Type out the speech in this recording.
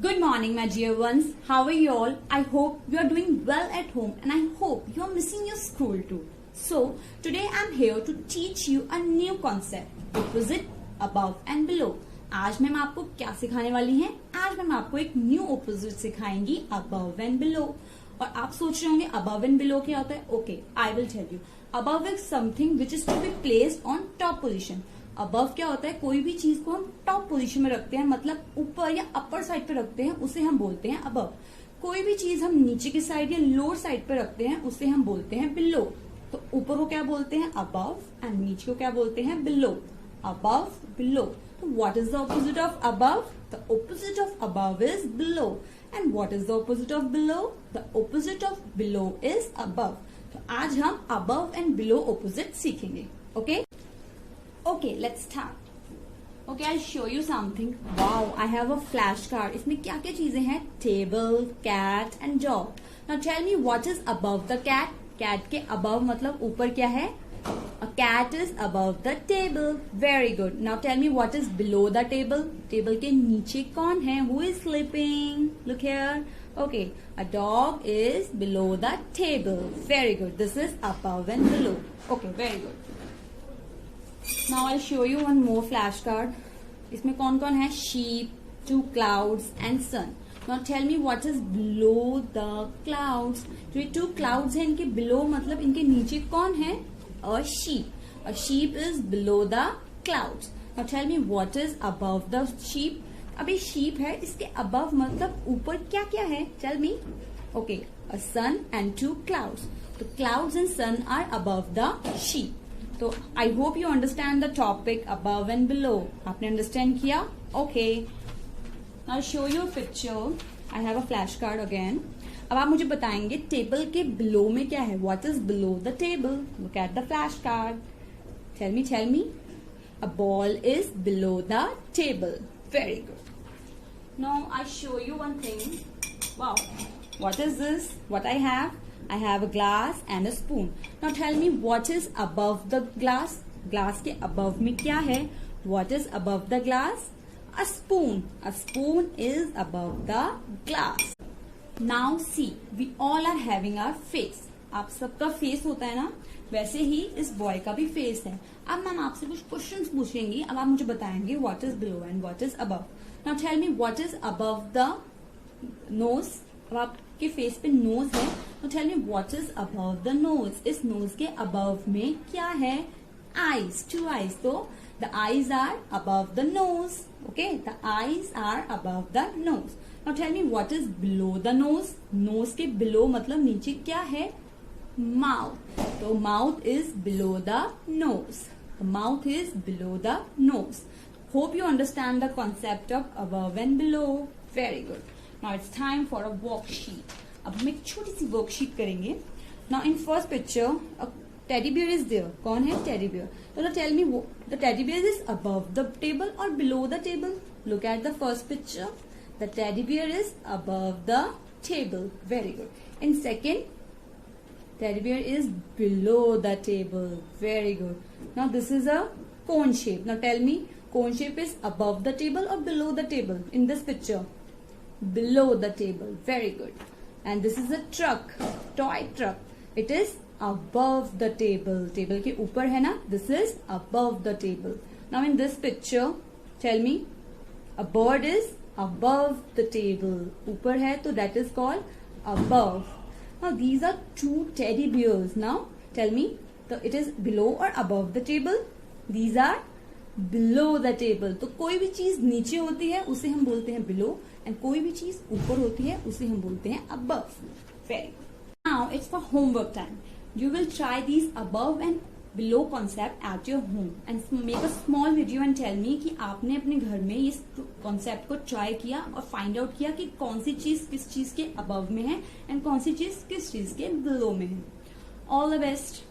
Good morning, my dear ones. How are you all? I hope you are doing well at home and I hope you are missing your school too. So, today I am here to teach you a new concept, opposite, above and below. आज ma'am आपको क्या सिखाने वाली हैं? आज ma'am आपको एक new opposite सिखाएंगी, above and below. और आप सोच रहे होंगे above and below क्या होता है? Okay, I will tell you. Above is something which is to be placed on top position. Above क्या होता है? कोई भी चीज को हम टॉप पोजीशन में रखते हैं, मतलब ऊपर या अपर साइड पे रखते हैं, उसे हम बोलते हैं अबव. कोई भी चीज हम नीचे की साइड या लोअर साइड पे रखते हैं, उसे हम बोलते हैं बिलो. तो ऊपर को क्या बोलते हैं? अबव, एंड नीचे को क्या बोलते हैं? बिलो. Above, below. तो what is the opposite of above? The opposite of above is below. And what is the opposite of below? The opposite of below is above. तो आज हम अबव एंड बिलो ऑपोजिट सीखेंगे. Okay Okay, let's start. Okay, I'll show you something. Wow, I have a flashcard. इसमें क्या क्या चीजें हैं? Table, cat and dog. Now tell me what is above the cat? Cat के above मतलब ऊपर क्या है? A cat is above the table. Very good. Now tell me what is below the table? Table के नीचे कौन है? Who is sleeping? Look here. Okay, a dog is below the table. Very good. This is above and below. Okay, very good. Now I'll show you one more flashcard. इसमें कौन कौन है? Sheep, two clouds and sun. Now tell me what is below the clouds. जो ये two clouds हैं, इनके below मतलब इनके नीचे कौन है? A sheep. A sheep is below the clouds. Now tell me what is above the sheep. अब ये sheep है, इसके above मतलब ऊपर क्या क्या है? Tell me. Okay, a sun and two clouds. The clouds and sun are above the sheep. तो I hope you understand the topic above and below. आपने अंडरस्टैंड किया? Okay, now show you picture. I have a flash card again. अब आप मुझे बताएंगे table के below में क्या है? What is below the table? Look at the flash card. Tell me. A ball is below the table. Very good. Now I show you one thing. Wow, what is this? What I have? I have a glass and a spoon. Now tell me what is above the glass. Glass के above में क्या है? What is above the glass? A spoon. A spoon is above the glass. Now see, we all are having our face. आप सबका face होता है ना, वैसे ही इस बॉय का भी फेस है. अब मैम आपसे कुछ क्वेश्चंस पूछेंगी. अब आप मुझे बताएंगे what is below and what is above. Now tell me what is above the nose. अब आपके फेस पे नोज है, तो tell me what is above the nose. इस नोज के अबव में क्या है? Eyes, two eyes. तो the eyes are above the nose. Okay, the eyes are above the nose. Now tell me what is below the nose. Nose के below मतलब नीचे क्या है? माउथ. तो mouth is below the nose. Mouth is below the nose. Hope you understand the concept of above and below. Very good. Now it's time for a worksheet. अब हम एक छोटी सी वर्कशीट करेंगे. Now in first picture, a teddy bear is there. कौन है? Teddy bear. So now tell me, the teddy bear is above the table or below the table? Look at the first picture. The teddy bear is above the table. Very good. In second, teddy bear is below the table. Very good. Now this is a cone shape. Now tell me, cone shape is above the table or below the table in this picture? Below the table. Very good. And this is a truck, toy truck. It is above the table. Table के ऊपर है ना? This is above the table. Now in this picture, tell me, a bird is above the table. ऊपर है तो that is called above. Now these are two teddy bears. Now tell me, so it is below or above the table? These are below the table. तो कोई भी चीज नीचे होती है उसे हम बोलते हैं below, एंड कोई भी चीज ऊपर होती है उसे हम बोलते हैं above. Very good. Now it's for homework time. You will try these above and below concept at your home and make a small video and tell me कि आपने अपने घर में इस concept को try किया और find out किया कि कौन सी चीज किस चीज के above में है एंड कौन सी चीज किस चीज के below में है. All the best.